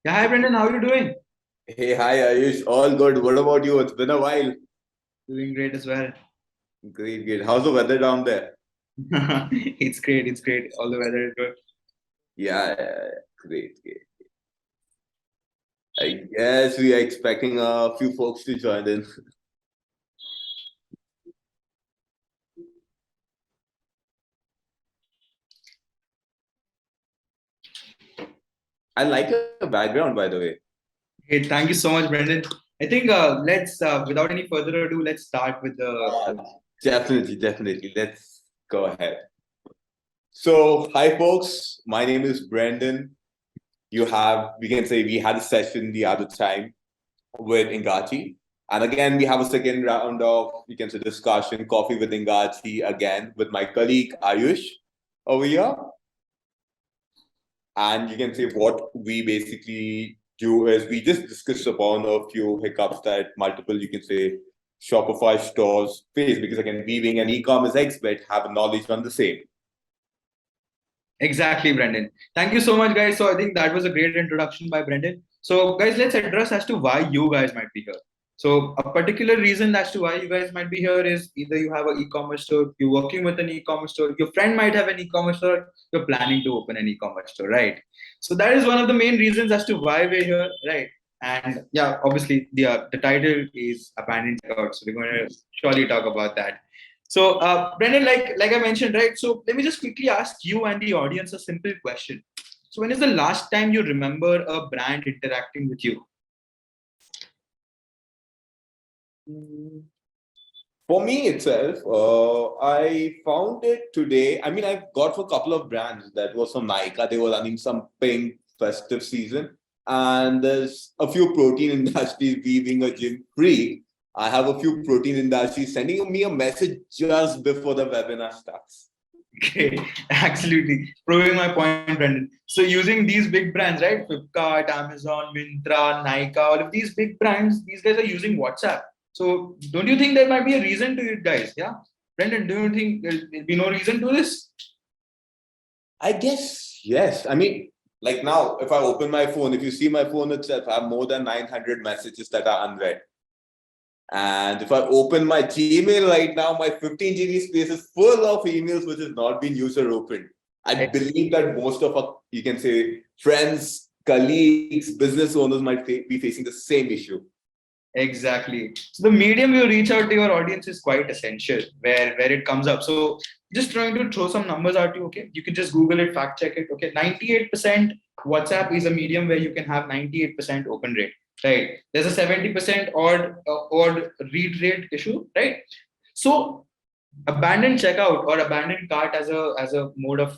Yeah, hi Brendan, how are you doing? Hey, hi Ayush. All good. What about you? It's been a while. Doing great as well. Great, great. How's the weather down there? It's great, it's great. All the weather is good. Yeah, yeah, yeah. Great, great. I guess we are expecting a few folks to join in. I like your background, by the way. Hey, thank you so much, Brendan. I think let's, without any further ado, let's start with the. Uh, Definitely, definitely. Let's go ahead. So, hi folks. My name is Brendan. We can say we had a session the other time with Ingachi. And again, we have a second round of, we can say, discussion, coffee with Ingachi again with my colleague Ayush over here. And you can say what we basically do is we just discuss upon a few hiccups that multiple, you can say, Shopify stores face because again, we being an e-commerce expert have knowledge on the same. Exactly, Brendan. Thank you so much, guys. So I think that was a great introduction by Brendan. So, guys, let's address as to why you guys might be here. So, a particular reason as to why you guys might be here is either you have an e-commerce store, you're working with an e-commerce store, your friend might have an e-commerce store, you're planning to open an e-commerce store, right? So that is one of the main reasons as to why we're here, right? And yeah, obviously the title is abandoned checkout, so we're going to surely talk about that. So, Brendan, like I mentioned, right? So, let me just quickly ask you and the audience a simple question. So, when is the last time you remember a brand interacting with you? For me itself, I found it today. I mean, I've got for a couple of brands that was from Nike. They were running some pink festive season. And there's a few protein industries, we being a gym freak. I have a few protein industries sending me a message just before the webinar starts. Okay, absolutely. Proving my point, Brendan. So, using these big brands, right? Flipkart, Amazon, Myntra, Nike, all of these big brands, these guys are using WhatsApp. So, don't you think there might be a reason to it, guys? Yeah? Brendan, do you think there'll be no reason to this? I guess, yes. I mean, like now, if I open my phone, if you see my phone itself, I have more than 900 messages that are unread. And if I open my Gmail right now, my 15 GB space is full of emails which has not been user opened. I believe that most of our, you can say, friends, colleagues, business owners might be facing the same issue. Exactly. So the medium you reach out to your audience is quite essential where it comes up. So just trying to throw some numbers at you, okay? You can just Google it, fact check it. Okay. 98% WhatsApp is a medium where you can have 98% open rate. Right. There's a 70% odd read rate issue, right? So abandoned checkout or abandoned cart as a mode of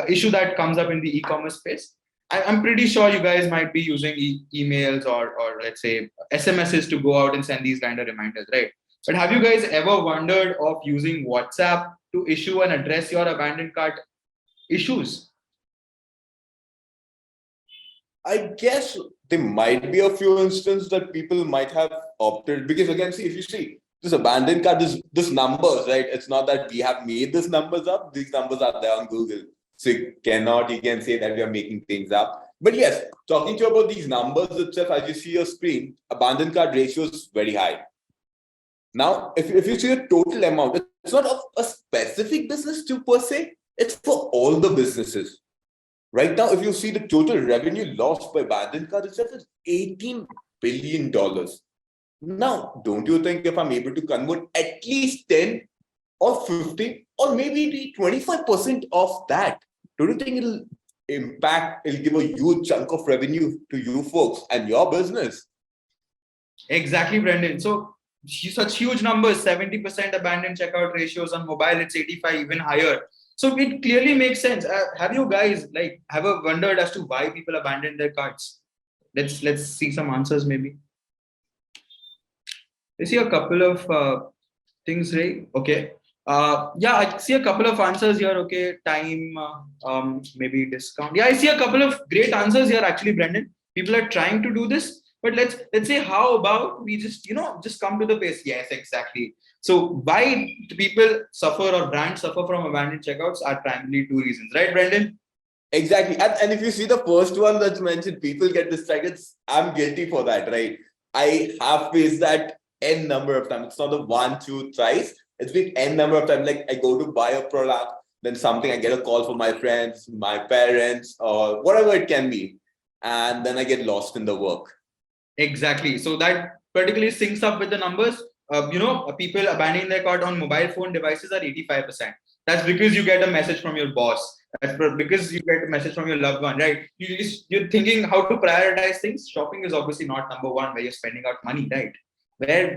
issue that comes up in the e-commerce space. I'm pretty sure you guys might be using emails or let's say SMSs to go out and send these kind of reminders, right? But have you guys ever wondered of using WhatsApp to issue and address your abandoned cart issues? I guess there might be a few instances that people might have opted because again, see if you see this abandoned cart, this numbers, right? It's not that we have made these numbers up. These numbers are there on Google. So you can say that we are making things up. But yes, talking to you about these numbers itself, as you see your screen, abandoned cart ratio is very high. Now, if you see the total amount, it's not of a specific business to per se, it's for all the businesses. Right now, if you see the total revenue lost by abandoned cart itself is $18 billion. Now, don't you think if I'm able to convert at least 10 or 15 or maybe 25% of that, don't you think it'll give a huge chunk of revenue to you folks and your business? Exactly, Brendan. So such huge numbers, 70% abandoned checkout ratios on mobile, it's 85, even higher. So it clearly makes sense. Have you guys like ever wondered as to why people abandon their carts? Let's see some answers maybe. I see a couple of things, right? Okay. Yeah, I see a couple of answers here. Okay, time, maybe discount. Yeah, I see a couple of great answers here. Actually, Brendan, people are trying to do this, but let's say how about we just just come to the base. Yes, exactly. So why do people suffer or brands suffer from abandoned checkouts are primarily two reasons, right, Brendan? Exactly. And if you see the first one that's mentioned, people get distracted. I'm guilty for that, right? I have faced that n number of times. It's not the one, two, thrice. It's been n number of times. Like I go to buy a product, then something, I get a call from my friends, my parents, or whatever it can be. And then I get lost in the work. Exactly. So that particularly syncs up with the numbers. People abandoning their cart on mobile phone devices are 85%. That's because you get a message from your boss. Because you get a message from your loved one, right? You're thinking how to prioritize things. Shopping is obviously not number one where you're spending out money, right?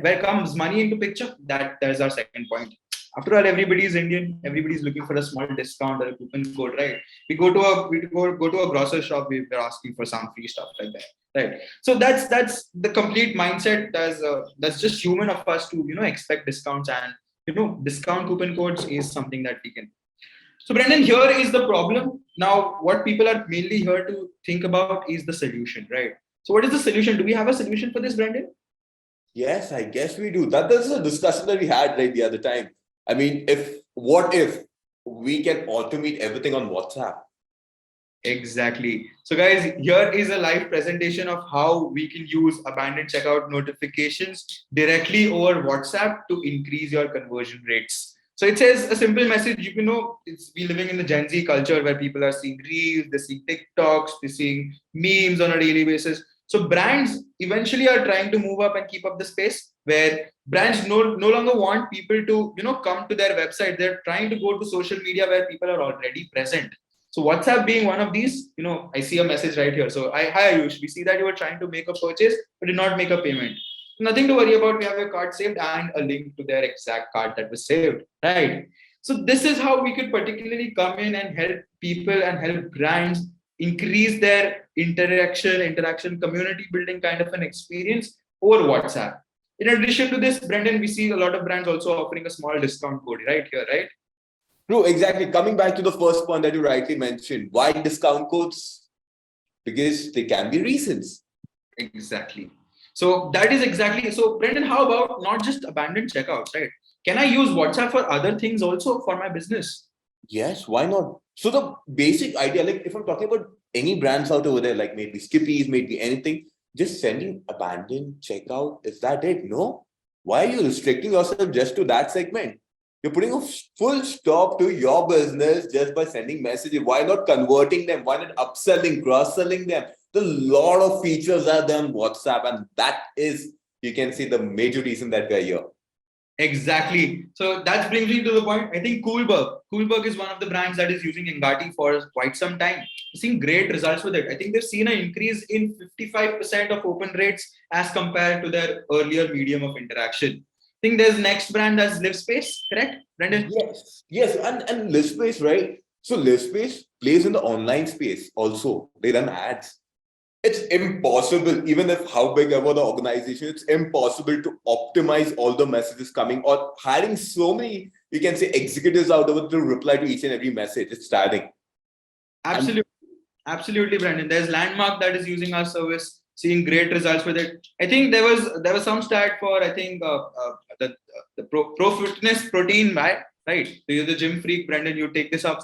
Where comes money into picture? That is our second point. After all, everybody is Indian. Everybody's looking for a small discount or a coupon code, right? We go to a grocery shop. We're asking for some free stuff like that, right? So that's the complete mindset. That's just human of us to expect discounts, and discount coupon codes is something that we can. So Brendan, here is the problem. Now, what people are mainly here to think about is the solution, right? So what is the solution? Do we have a solution for this, Brendan? Yes, I guess we do. That's a discussion that we had right the other time. I mean, what if we can automate everything on WhatsApp? Exactly. So, guys, here is a live presentation of how we can use abandoned checkout notifications directly over WhatsApp to increase your conversion rates. So it says a simple message. It's we living in the Gen Z culture where people are seeing reels, they're seeing TikToks, they're seeing memes on a daily basis. So brands eventually are trying to move up and keep up the space where brands no longer want people to come to their website. They're trying to go to social media where people are already present. So WhatsApp being one of these, I see a message right here. So hi Ayush, we see that you were trying to make a purchase but did not make a payment. Nothing to worry about. We have your card saved and a link to their exact card that was saved, right? So this is how we could particularly come in and help people and help brands increase their interaction, community building kind of an experience over WhatsApp. In addition to this, Brendan, we see a lot of brands also offering a small discount code right here, right? True, exactly. Coming back to the first point that you rightly mentioned, why discount codes? Because they can be reasons. Exactly. So that is exactly. So Brendan, how about not just abandoned checkouts, right? Can I use WhatsApp for other things also for my business? Yes, why not? So the basic idea, like if I'm talking about any brands out over there, like maybe Skippies, maybe anything, just sending abandoned checkout, is that it? No. Why are you restricting yourself just to that segment? You're putting a full stop to your business just by sending messages. Why not converting them? Why not upselling, cross-selling them? There's a lot of features are there on WhatsApp, and that is, you can see the major reason that we're here. Exactly. So that brings me to the point. I think Coolberg is one of the brands that is using Engati for quite some time. Seeing great results with it. I think they've seen an increase in 55% of open rates as compared to their earlier medium of interaction. I think there's next brand as LiveSpace, correct, Brendan? Yes, yes, and LiveSpace, right? So LiveSpace plays in the online space also. They run ads. It's impossible, even if how big ever the organization, it's impossible to optimize all the messages coming or hiring so many, you can say, executives out of it to reply to each and every message. It's tiring. And Absolutely. Absolutely, Brandon. There's Landmark that is using our service, seeing great results with it. I think there was some stat for I think the pro fitness protein, right? So you're the gym freak, Brandon. You take this up.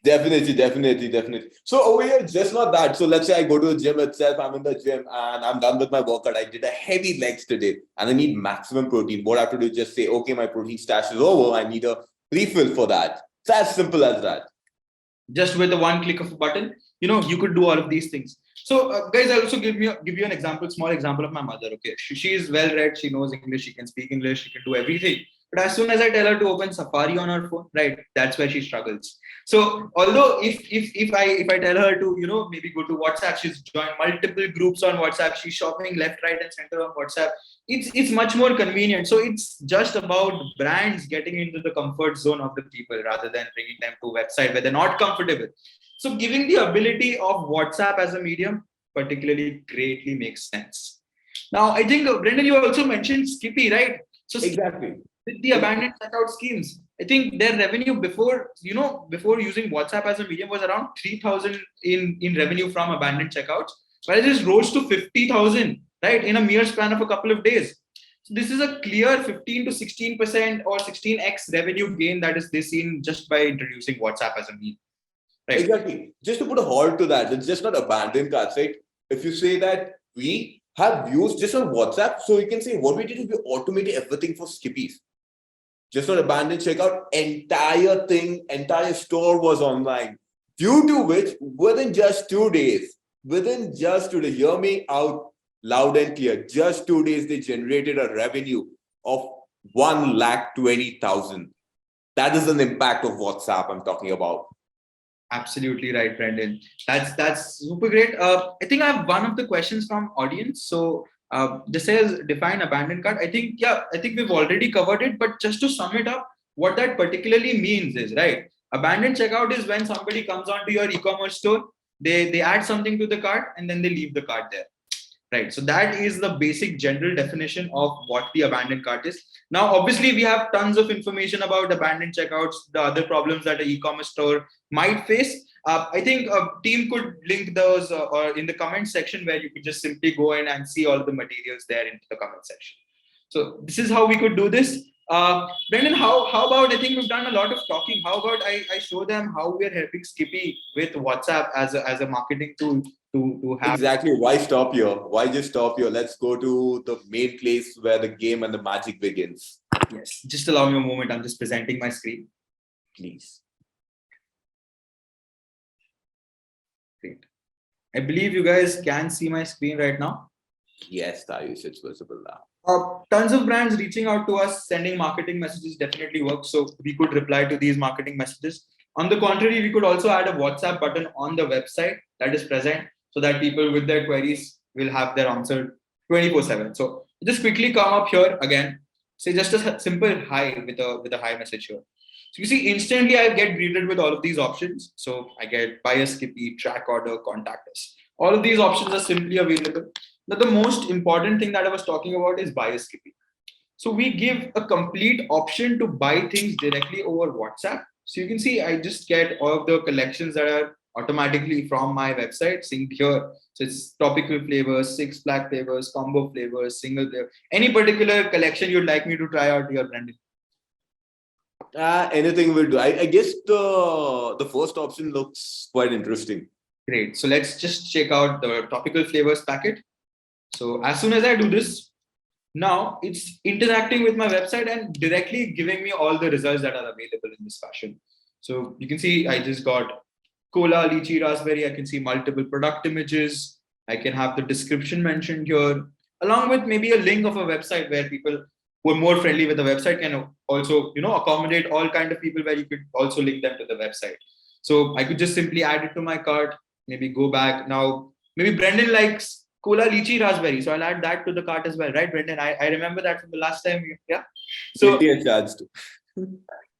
definitely. So over here, just not that. So let's say I go to the gym itself, I'm in the gym and I'm done with my workout. I did a heavy legs today and I need maximum protein. What I have to do is just say, okay, my protein stash is over. I need a refill for that. It's as simple as that. Just with the one click of a button, you could do all of these things. So guys, I'll also give you an example, small example of my mother. Okay, she is well read, she knows English, she can speak English, she can do everything, but as soon as I tell her to open Safari on her phone, right, that's where she struggles. So although if I tell her to maybe go to WhatsApp, she's joined multiple groups on WhatsApp, she's shopping left, right, and center on WhatsApp. It's much more convenient. So it's just about brands getting into the comfort zone of the people rather than bringing them to a website where they're not comfortable. So giving the ability of WhatsApp as a medium particularly greatly makes sense. Now, I think Brendan, you also mentioned Skippy, right? So Exactly. with the abandoned checkout schemes, I think their revenue before using WhatsApp as a medium was around 3,000 in revenue from abandoned checkouts, but it just rose to 50,000, right, in a mere span of a couple of days. So this is a clear 15 to 16% or 16x revenue gain that is they seen just by introducing WhatsApp as a medium. right? Exactly. Just to put a halt to that, it's just not abandoned carts, right? If you say that we have views just on WhatsApp, so you can say what we did is we automated everything for skippies. Just not abandoned checkout, entire store was online. Due to which, within just 2 days, hear me out loud and clear, just 2 days, they generated a revenue of 1,20,000. That is an impact of WhatsApp I'm talking about. Absolutely right, Brendan. That's super great. I think I have one of the questions from audience. So this says define abandoned cart. I think we've already covered it, but just to sum it up, what that particularly means is right. Abandoned checkout is when somebody comes onto your e-commerce store, they add something to the cart and then they leave the cart there. Right. So that is the basic general definition of what the abandoned cart is. Now, obviously, we have tons of information about abandoned checkouts, the other problems that an e-commerce store might face. I think a team could link those or in the comment section where you could just simply go in and see all the materials there into the comment section. So this is how we could do this. Brendan, how about, I think we've done a lot of talking. How about I show them how we're helping Skippy with WhatsApp as a marketing tool to have. Exactly. Why stop here? Why just stop here? Let's go to the main place where the game and the magic begins. Yes, just allow me a moment. I'm just presenting my screen. Please. Great. I believe you guys can see my screen right now. Yes, Ayush, it's visible now. Tons of brands reaching out to us, sending marketing messages definitely works. So we could reply to these marketing messages. On the contrary, we could also add a WhatsApp button on the website that is present so that people with their queries will have their answer 24/7. So just quickly come up here again, say just a simple hi with a hi message here. So you see, instantly I get greeted with all of these options. So I get buy a Skippy, track order, contact us. All of these options are simply available. Now, the most important thing that I was talking about is buy a Skippy. So we give a complete option to buy things directly over WhatsApp. So you can see I just get all of the collections that are automatically from my website synced here. So it's topical flavors, 6 black flavors, combo flavors, single flavor. Any particular collection you'd like me to try out here, Brandon? Anything will do. I guess the first option looks quite interesting. Great. So let's just check out the topical flavors packet. So as soon as I do this, now it's interacting with my website and directly giving me all the results that are available in this fashion. So you can see I just got cola, lychee, raspberry. I can see multiple product images. I can have the description mentioned here, along with maybe a link of a website where people who are more friendly with the website can also, accommodate all kind of people where you could also link them to the website. So I could just simply add it to my cart, maybe go back. Now, maybe Brendan likes cola, lychee, raspberry. So I'll add that to the cart as well, right, Brendan? I remember that from the last time. Yeah. So Guilty as charged.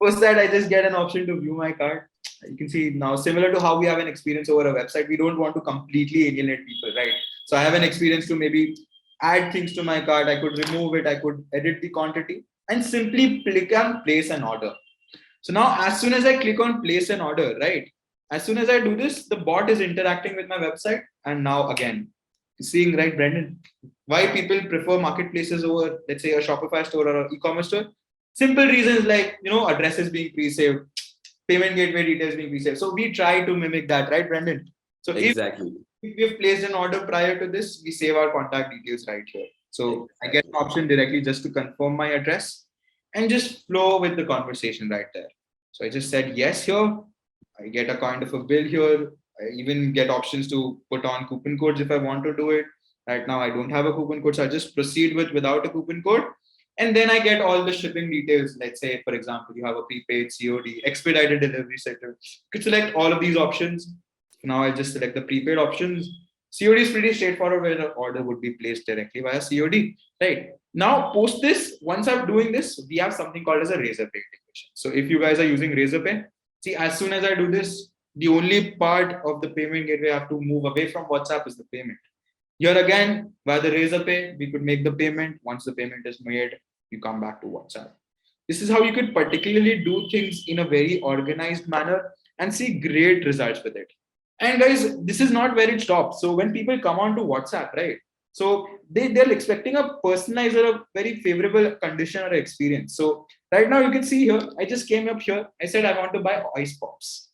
post that, I just get an option to view my cart. You can see now, similar to how we have an experience over a website, we don't want to completely alienate people, right? So I have an experience to maybe add things to my cart. I could remove it. I could edit the quantity and simply click on place an order. So now, as soon as I click on place an order, right? As soon as I do this, the bot is interacting with my website. And now again, seeing, right, Brendan, why people prefer marketplaces over, let's say, a Shopify store or an e-commerce store? Simple reasons like, addresses being pre-saved, payment gateway details being pre-saved. So we try to mimic that, right, Brendan? So Exactly. if we've placed an order prior to this, we save our contact details right here. So I get an option directly just to confirm my address and just flow with the conversation right there. So I just said yes here. I get a kind of a bill here. I even get options to put on coupon codes if I want to do it. Right now, I don't have a coupon code, so I just proceed with without a coupon code. And then I get all the shipping details. Let's say, for example, you have a prepaid COD, expedited delivery center. You could select all of these options. Now I just select the prepaid options. COD is pretty straightforward where the order would be placed directly via COD. Right. Now, post this, once I'm doing this, we have something called as a Razorpay integration. So if you guys are using Razorpay, see, as soon as I do this, the only part of the payment gateway I have to move away from WhatsApp is the payment. Here again, via the Razorpay, we could make the payment. Once the payment is made, you come back to WhatsApp. This is how you could particularly do things in a very organized manner and see great results with it. And guys, this is not where it stops. So when people come on to WhatsApp, right? So they're expecting a personalized or a very favorable condition or experience. So right now you can see here, I just came up here. I said I want to buy ice pops.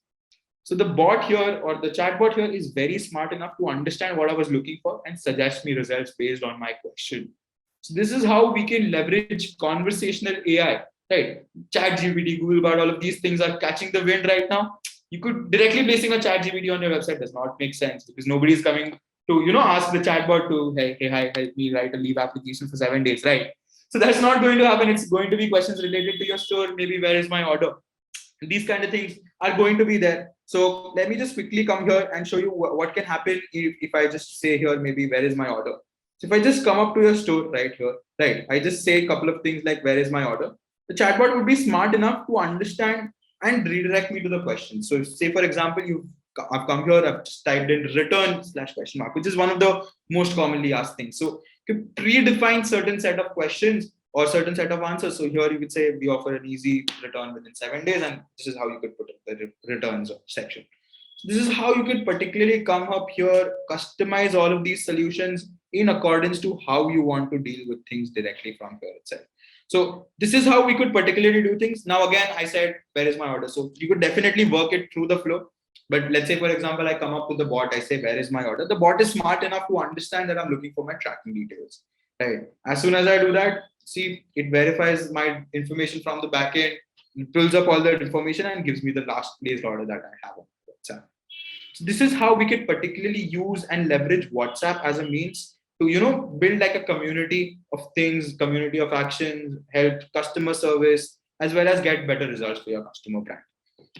So the bot here or the chatbot here is very smart enough to understand what I was looking for and suggest me results based on my question. So this is how we can leverage conversational AI, right? Chat GPT, Google Bard, all of these things are catching the wind right now. You could directly placing a chat GPT on your website does not make sense because nobody is coming to, ask the chatbot to, hey, hi, help me write a leave application for 7 days, right? So that's not going to happen. It's going to be questions related to your store. Maybe where is my order? These kind of things are going to be there. So let me just quickly come here and show you what can happen if I just say here, maybe where is my order. So if I just come up to your store right here, right, I just say a couple of things like where is my order, the chatbot would be smart enough to understand and redirect me to the question. So say for example, I've come here, I've just typed in return slash question mark, which is one of the most commonly asked things. So you can predefine certain set of questions or certain set of answers. So here you could say we offer an easy return within 7 days, and this is how you could put it, the returns section. So this is how you could particularly come up here, customize all of these solutions in accordance to how you want to deal with things directly from here itself. So this is how we could particularly do things. Now again, I said where is my order? So you could definitely work it through the flow. But let's say, for example, I come up to the bot, I say, where is my order? The bot is smart enough to understand that I'm looking for my tracking details. Right. As soon as I do that, see, it verifies my information from the backend, it pulls up all that information and gives me the last placed order that I have on WhatsApp. So this is how we can particularly use and leverage WhatsApp as a means to, build like a community of things, community of actions, help customer service, as well as get better results for your customer brand.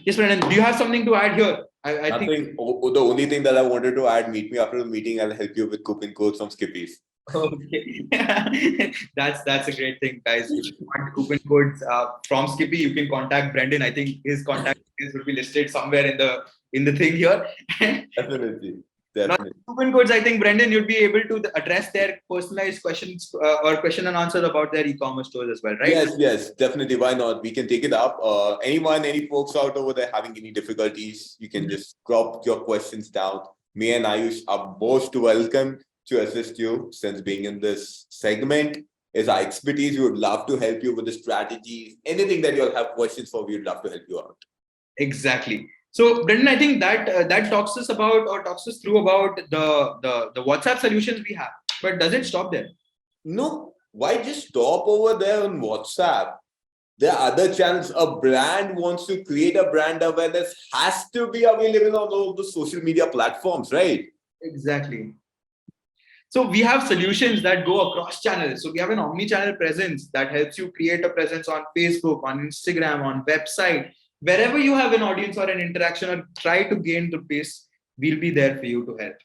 Yes, Brendan, do you have something to add here? I think Nothing. The only thing that I wanted to add, meet me after the meeting. I'll help you with coupon codes from Skippies. okay. That's a great thing, guys. If you want coupon codes from Skippy, you can contact Brendan. I think his contact details will be listed somewhere in the thing here. Definitely. Now, Definitely. coupon codes, I think Brendan, you'd be able to address their personalized questions or question and answers about their e-commerce stores as well, right? Yes, yes, definitely. Why not? We can take it up. Any folks out over there having any difficulties, you can just drop your questions down. Me and Ayush are most welcome to assist you since being in this segment is our expertise. We would love to help you with the strategies. Anything that you'll have questions for, we would love to help you out. Exactly. So, Brendan, I think that talks us about or talks us through about the WhatsApp solutions we have. But does it stop there? No, why just stop over there on WhatsApp? There are other channels. A brand wants to create a brand awareness, has to be available on all the social media platforms, right? Exactly. So we have solutions that go across channels. So we have an omni-channel presence that helps you create a presence on Facebook, on Instagram, on website, wherever you have an audience or an interaction or try to gain the pace, we'll be there for you to help.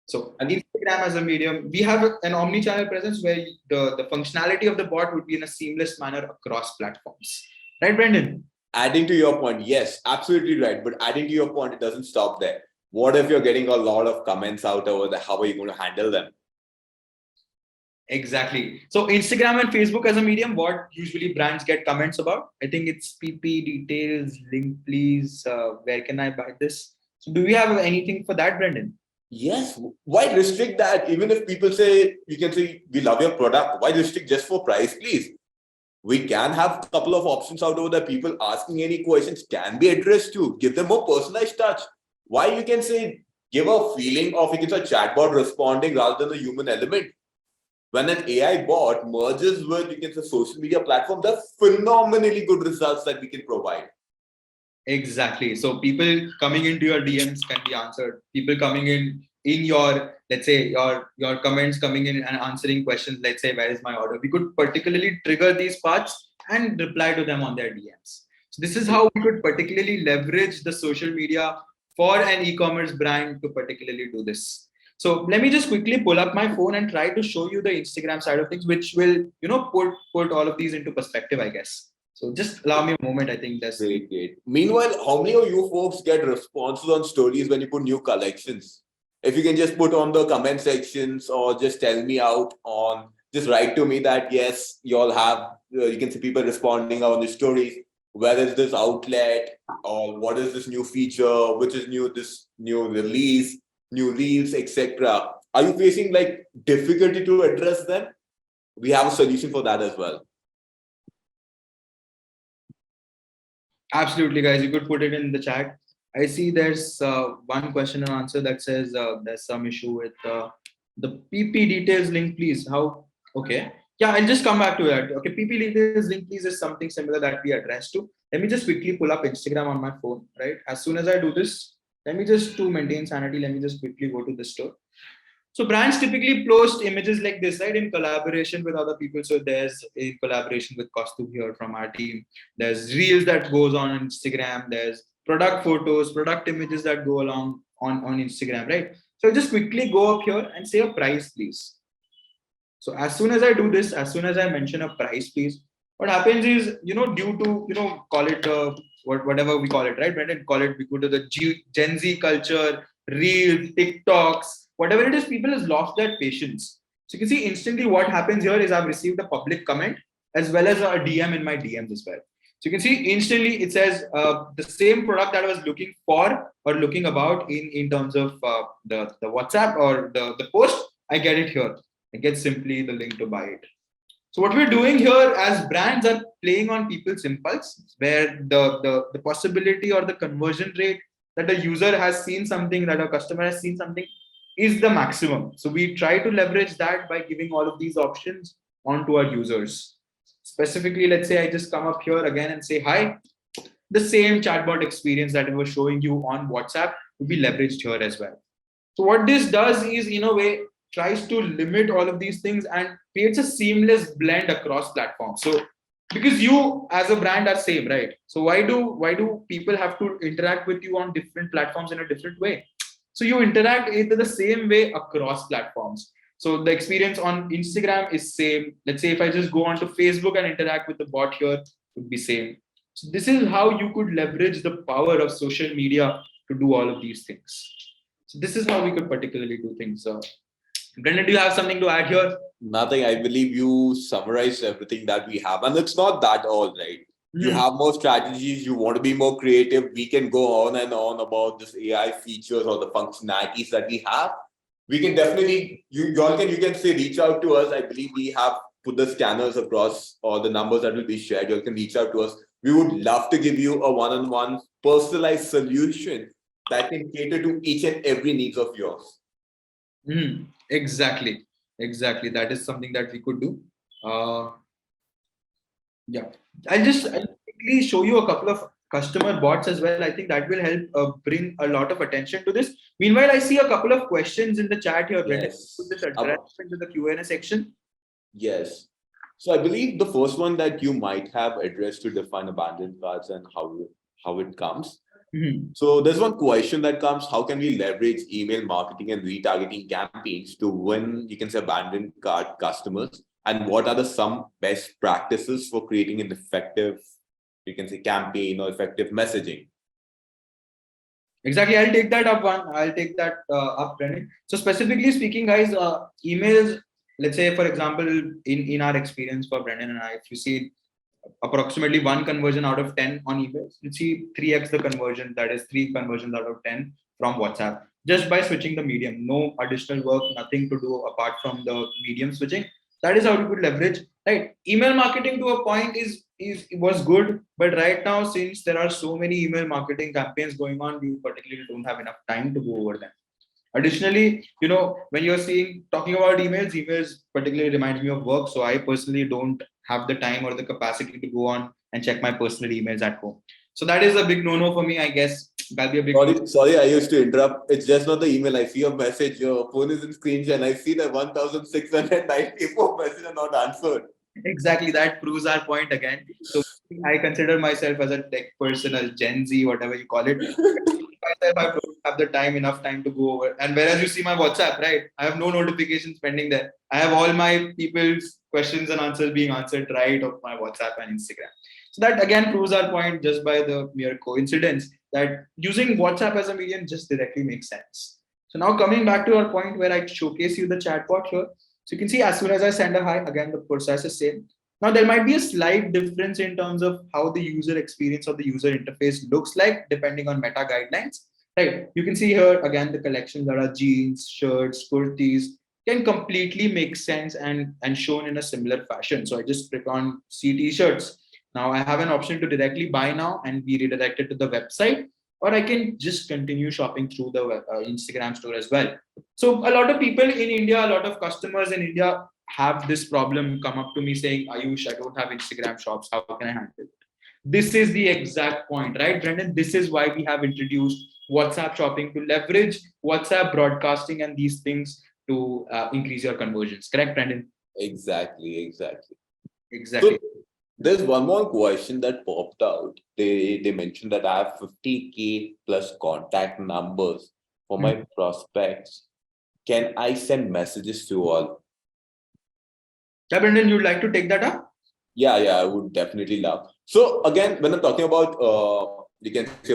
So And Instagram as a medium, we have an omni-channel presence where the functionality of the bot would be in a seamless manner across platforms. Right, Brendan? adding to your point, yes, absolutely right. But adding to your point, it doesn't stop there. What if you're getting a lot of comments out over there? How are you going to handle them? Exactly. So Instagram and Facebook as a medium, what usually brands get comments about? I think it's PP details, link please. Where can I buy this? So do we have anything for that, Brendan? Yes. Why restrict that? Even if people say, you can say, we love your product. Why restrict just for price, please? We can have a couple of options out over there. People asking any questions can be addressed to. Give them more personalized touch. Why you can say, give a feeling of, you can say, a chatbot responding rather than the human element. When an AI bot merges with, you can say, social media platform, there are phenomenally good results that we can provide. Exactly. So people coming into your DMs can be answered. People coming in your, let's say, your comments coming in and answering questions, let's say, where is my order? We could particularly trigger these parts and reply to them on their DMs. So this is how we could particularly leverage the social media for an e-commerce brand to particularly do this. So let me just quickly pull up my phone and try to show you the Instagram side of things, which will, put all of these into perspective, I guess. So just allow me a moment. I think that's Great, great. Meanwhile, how many of you folks get responses on stories when you put new collections? If you can just put on the comment sections or just tell me out on, just write to me that yes, you all have, you can see people responding on the stories. Where is this outlet or what is this new feature, which is new, this new release, new reels, etc. Are you facing like difficulty to address them? We have a solution for that as well. absolutely, guys. You could put it in the chat. I see there's one question and answer that says there's some issue with the PP details link, please. How? Okay. Yeah, I'll just come back to that. Okay, PP details link, please is something similar that we addressed to. Let me just quickly pull up Instagram on my phone, right? As soon as I do this, let me just to maintain sanity, let me just quickly go to the store. So brands typically post images like this, right, in collaboration with other people. So there's a collaboration with Costume here from our team. There's reels that goes on Instagram. There's product photos, product images that go along on Instagram, right? So just quickly go up here and say a price, please. So as soon as I do this, as soon as I mention a price, please, what happens is, due to, call it whatever we call it, right? Brendan, call it, we go to the Gen Z culture, Reels, TikToks, whatever it is, people has lost that patience. So you can see instantly what happens here is I've received a public comment as well as a DM in my DMs as well. So you can see instantly it says the same product that I was looking for or looking about in terms of the WhatsApp or the post, I get it here. I get simply the link to buy it. So what we're doing here as brands are playing on people's impulse, where the possibility or the conversion rate that a user has seen something, that a customer has seen something, is the maximum. So we try to leverage that by giving all of these options onto our users. Specifically, let's say I just come up here again and say hi. The same chatbot experience that I was showing you on WhatsApp will be leveraged here as well. So what this does is, in a way, tries to limit all of these things and creates a seamless blend across platforms. So because you as a brand are same, right? So why do people have to interact with you on different platforms in a different way? So you interact either the same way across platforms. So the experience on Instagram is same. Let's say if I just go onto Facebook and interact with the bot here, it would be same. So this is how you could leverage the power of social media to do all of these things. So this is how we could particularly do things. Brendan, do you have something to add here? Nothing. I believe you summarized everything that we have, and it's not that all, right? You have more strategies. You want to be more creative. We can go on and on about this AI features or the functionalities that we have. We can definitely you can say reach out to us. I believe we have put the scanners across or the numbers that will be shared. You can reach out to us. We would love to give you a one-on-one personalized solution that can cater to each and every needs of yours. Exactly. Exactly. That is something that we could do. Uh, yeah. I'll quickly show you a couple of customer bots as well. I think that will help bring a lot of attention to this. Meanwhile, I see a couple of questions in the chat here, Brendan. Put Yes. this address into the Q&A section. Yes. So I believe the first one that you might have addressed to define abandoned carts and how it comes. So there's one question that comes: how can we leverage email marketing and retargeting campaigns to win, you can say, abandoned cart customers? And what are the some best practices for creating an effective, you can say, campaign or effective messaging? Exactly. I'll take that up one. I'll take that up, Brennan. So specifically speaking, guys, emails, let's say, for example, in our experience for Brendan and I, if you see approximately one conversion out of 10 on emails, you see 3x the conversion, that is three conversions out of 10 from WhatsApp, just by switching the medium. No additional work, nothing to do apart from the medium switching. That is how you could leverage, right? Email marketing to a point is was good, but right now, since there are so many email marketing campaigns going on, we particularly don't have enough time to go over them. Additionally, when you're seeing talking about emails particularly reminds me of work. So I personally don't have the time or the capacity to go on and check my personal emails at home. So that is a big no-no for me, I guess. That'll be a big no. Sorry, I used to interrupt. It's just not the email. I see a message. Your phone is in screen share, and I see that 1,694 messages are not answered. Exactly, that proves our point again. So I consider myself as a tech person, a Gen Z, whatever you call it. Myself, I don't have the time, enough time to go over. And whereas you see my WhatsApp, right? I have no notifications pending there. I have all my people's questions and answers being answered right of my WhatsApp and Instagram. So that again proves our point just by the mere coincidence that using WhatsApp as a medium just directly makes sense. So now coming back to our point where I showcase you the chatbot here. So you can see as soon as I send a hi, again, the process is same. Now there might be a slight difference in terms of how the user experience or the user interface looks like depending on meta guidelines. Right. You can see here again the collections that are jeans, shirts, kurtis can completely make sense and shown in a similar fashion. So I just click on see t-shirts. Now I have an option to directly buy now and be redirected to the website. or I can just continue shopping through the Instagram store as well. So a lot of people in India, a lot of customers in India have this problem come up to me saying, Ayush, I don't have Instagram shops. How can I handle it? This is the exact point, right, Brendan? This is why we have introduced WhatsApp shopping to leverage WhatsApp broadcasting and these things to increase your conversions. Correct, Brendan? Exactly. So Exactly. there's one more question that popped out. They mentioned that I have 50K plus contact numbers for Hmm. my prospects. Can I send messages to all? Yeah, Brendan, you'd like to take that up? Yeah, I would definitely love. So again, when I'm talking about you can say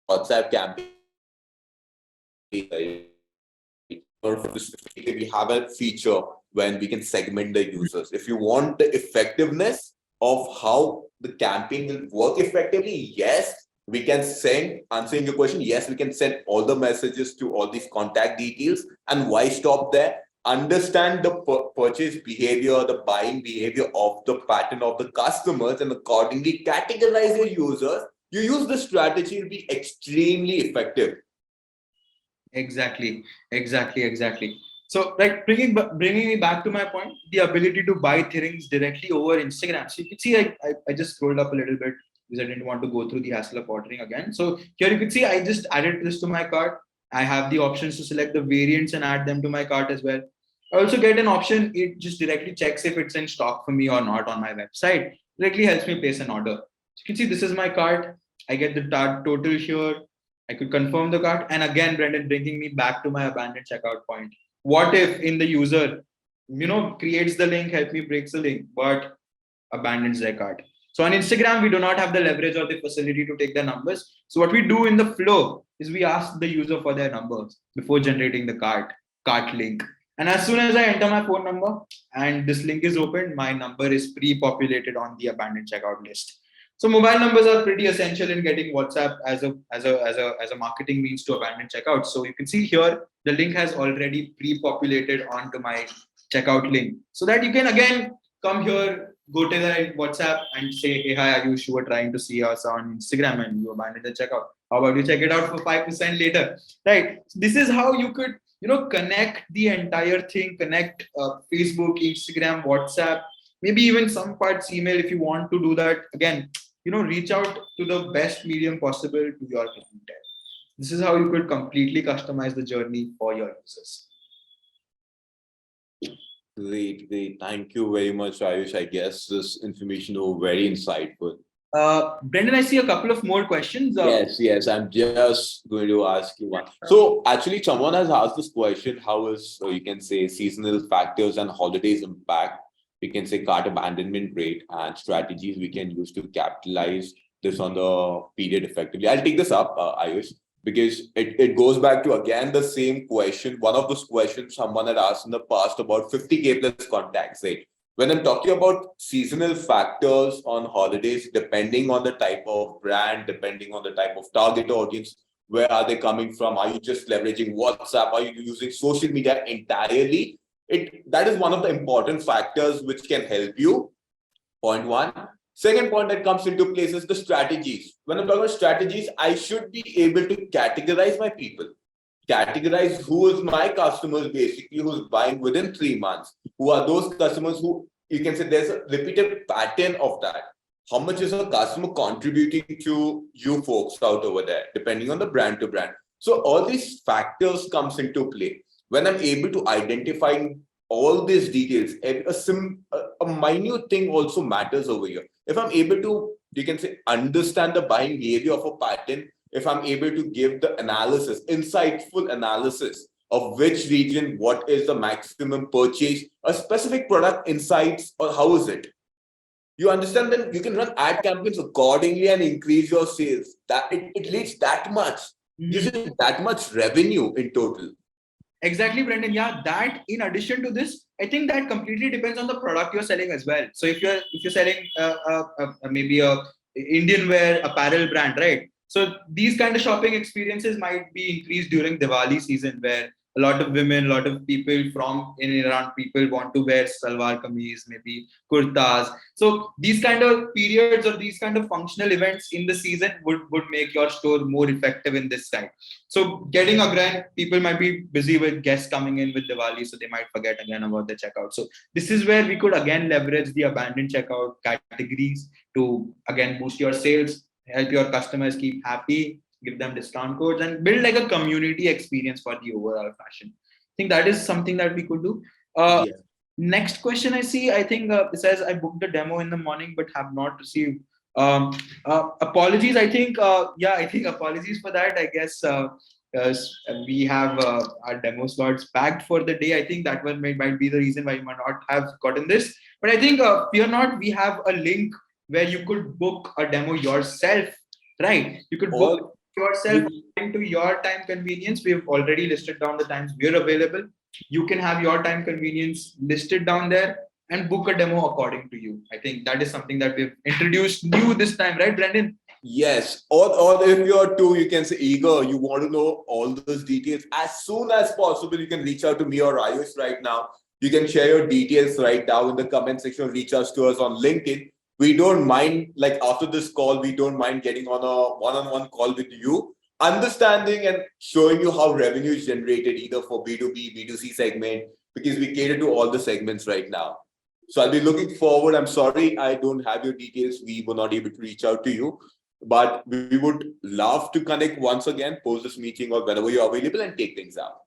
WhatsApp campaign, right? We have a feature when we can segment the users. If you want the effectiveness of how the campaign will work effectively, yes, we can send, answering your question, yes, we can send all the messages to all these contact details. And why stop there? Understand the purchase behavior, the buying behavior of the pattern of the customers, and accordingly categorize your users. You use the strategy will be extremely effective. Exactly. So, like bringing me back to my point, the ability to buy things directly over Instagram. So you can see, I just scrolled up a little bit because I didn't want to go through the hassle of ordering again. So here you can see I just added this to my cart. I have the options to select the variants and add them to my cart as well. I also get an option. It just directly checks if it's in stock for me or not on my website. Directly helps me place an order. So you can see this is my cart. I get the total here. I could confirm the cart. And again, Brendan, bringing me back to my abandoned checkout point. What if in the user, creates the link, help me breaks the link, but abandons their cart? So on Instagram, we do not have the leverage or the facility to take the numbers. So what we do in the flow is we ask the user for their numbers before generating the cart link. And as soon as I enter my phone number and this link is opened, my number is pre-populated on the abandoned checkout list. So mobile numbers are pretty essential in getting WhatsApp as a marketing means to abandon checkout. So you can see here the link has already pre-populated onto my checkout link, so that you can again come here, go to the WhatsApp and say, hey, hi, Ayush, you were trying to see us on Instagram and you abandoned the checkout. How about you check it out for 5% later, right? So this is how you could connect the entire thing, connect Facebook, Instagram, WhatsApp, maybe even some parts email if you want to do that. Again, reach out to the best medium possible to your clientele. This is how you could completely customize the journey for your users. Great. Thank you very much, Ayush. I guess this information was very insightful. Brendan, I see a couple of more questions. Yes. I'm just going to ask you one. So, actually, someone has asked this question: how is, you can say, seasonal factors and holidays impact, we can say, cart abandonment rate, and strategies we can use to capitalize this on the period effectively? I'll take this up, Ayush, because it goes back to again the same question. One of those questions someone had asked in the past about 50K plus contacts, right? When I'm talking about seasonal factors on holidays, depending on the type of brand, depending on the type of target audience, where are they coming from? Are you just leveraging WhatsApp? Are you using social media entirely? That is one of the important factors which can help you. Point one. Second point that comes into place is the strategies. When I'm talking about strategies, I should be able to categorize my people, categorize who is my customers basically who's buying within 3 months, who are those customers who, you can say, there's a repeated pattern of that. How much is a customer contributing to you folks out over there, depending on the brand to brand. So all these factors comes into play. When I'm able to identify all these details, a minute thing also matters over here. If I'm able to, you can say, understand the buying behavior of a pattern, if I'm able to give the analysis, insightful analysis of which region, what is the maximum purchase, a specific product insights, or how is it? You understand, then you can run ad campaigns accordingly and increase your sales. That it leads that much, gives you that much revenue in total. Exactly, Brendan. Yeah, that in addition to this, I think that completely depends on the product you're selling as well. So if you're selling maybe a Indian wear apparel brand, right? So these kind of shopping experiences might be increased during Diwali season, where a lot of women, a lot of people from in and around people want to wear salwar kameez, maybe kurtas. So these kind of periods or these kind of functional events in the season would make your store more effective in this time. So getting again, people might be busy with guests coming in with Diwali, so they might forget again about the checkout. So this is where we could again leverage the abandoned checkout categories to again boost your sales, help your customers keep happy, give them discount codes, and build like a community experience for the overall fashion. I think that is something that we could do. Uh, Yeah. Next question I see, I think it says I booked a demo in the morning but have not received. Apologies. I think yeah, I think apologies for that. I guess uh, we have our demo slots packed for the day. I think that one might be the reason why you might not have gotten this. But I think fear not. We have a link where you could book a demo yourself. Right? You could book Or yourself you according to your time convenience. We've already listed down the times we're available. You can have your time convenience listed down there and book a demo according to you. I think that is something that we've introduced new this time, right, Brendan? Yes, or if you're too, you can say eager, you want to know all those details as soon as possible. You can reach out to me or Ayush right now. You can share your details right now in the comment section. Reach out to us on LinkedIn. We don't mind, like after this call, we don't mind getting on a one-on-one call with you, understanding and showing you how revenue is generated either for B2B, B2C segment, because we cater to all the segments right now. So I'll be looking forward. I'm sorry I don't have your details. We were not able to reach out to you, but we would love to connect once again, post this meeting or whenever you're available and take things out.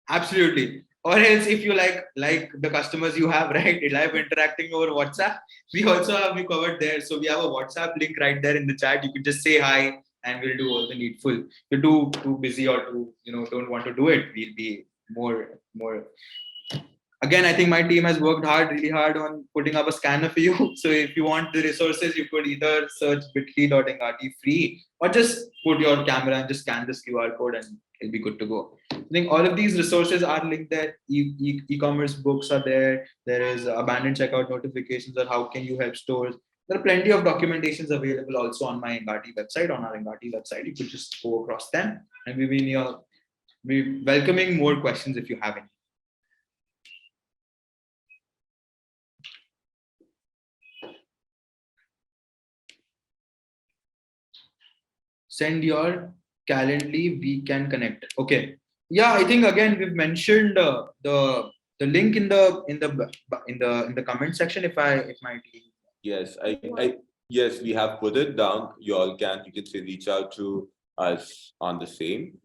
Absolutely. Or else, if you like the customers you have, right, live interacting over WhatsApp, we also have you covered there. So we have a WhatsApp link right there in the chat. You could just say hi, and we'll do all the needful. If you're too busy or too don't want to do it, we'll be more again. I think my team has worked really hard on putting up a scanner for you. So if you want the resources, you could either search bit.ly.ngati free or just put your camera and just scan this QR code and it'll be good to go. I think all of these resources are linked there. E-commerce books are there. There is abandoned checkout notifications or how can you help stores. There are plenty of documentations available also on my Engati website, on our Engati website. You could just go across them and we welcoming more questions if you have any. Send your Calendly, we can connect. Okay. Yeah, I think again we've mentioned the link in the comment section. If my team. Yes, yes, we have put it down. You can say reach out to us on the same.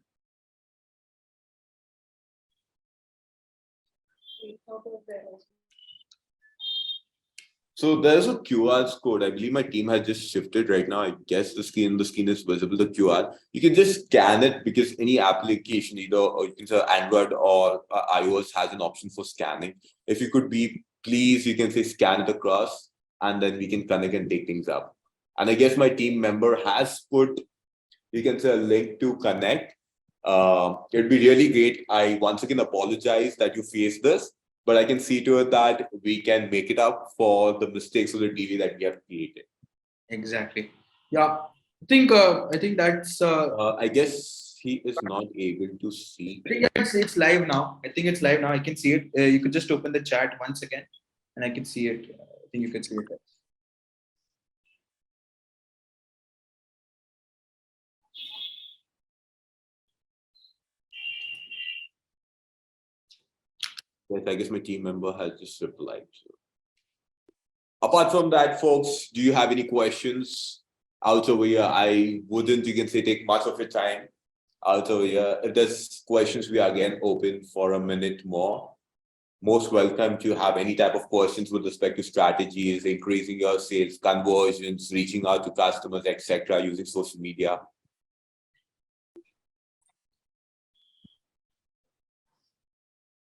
So there's a QR code. I believe my team has just shifted right now. I guess the screen is visible, the QR. You can just scan it because any application, either or you can say Android or iOS has an option for scanning. If you could be please, you can say scan it across and then we can connect and take things up. And I guess my team member has put, you can say a link to connect. It'd be really great. I once again apologize that you faced this, but I can see to it that we can make it up for the mistakes or the delay that we have created. Exactly. Yeah. I think that's I guess he is not able to see. I think yeah, it's live now. I think it's live now. I can see it. You could just open the chat once again and I can see it. I think you can see it. Yes, I guess my team member has just replied. Apart from that, folks, do you have any questions out over here? I wouldn't, you can say, take much of your time out over here. If there's questions, we are again open for a minute more. Most welcome to have any type of questions with respect to strategies, increasing your sales, conversions, reaching out to customers, etc., using social media.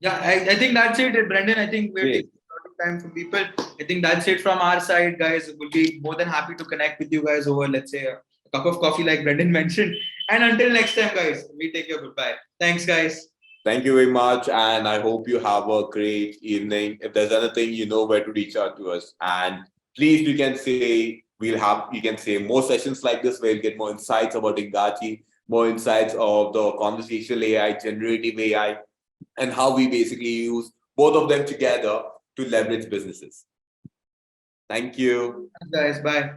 Yeah, I think that's it, Brendan. I think we're taking a lot of time from people. I think that's it from our side, guys. We'll be more than happy to connect with you guys over, let's say, a cup of coffee, like Brendan mentioned. And until next time, guys, we take your goodbye. Thanks, guys. Thank you very much, and I hope you have a great evening. If there's anything, you know where to reach out to us. And please, you can say more sessions like this where you'll get more insights about Engati, more insights of the conversational AI, generative AI, and how we basically use both of them together to leverage businesses. Thank you. Guys, bye.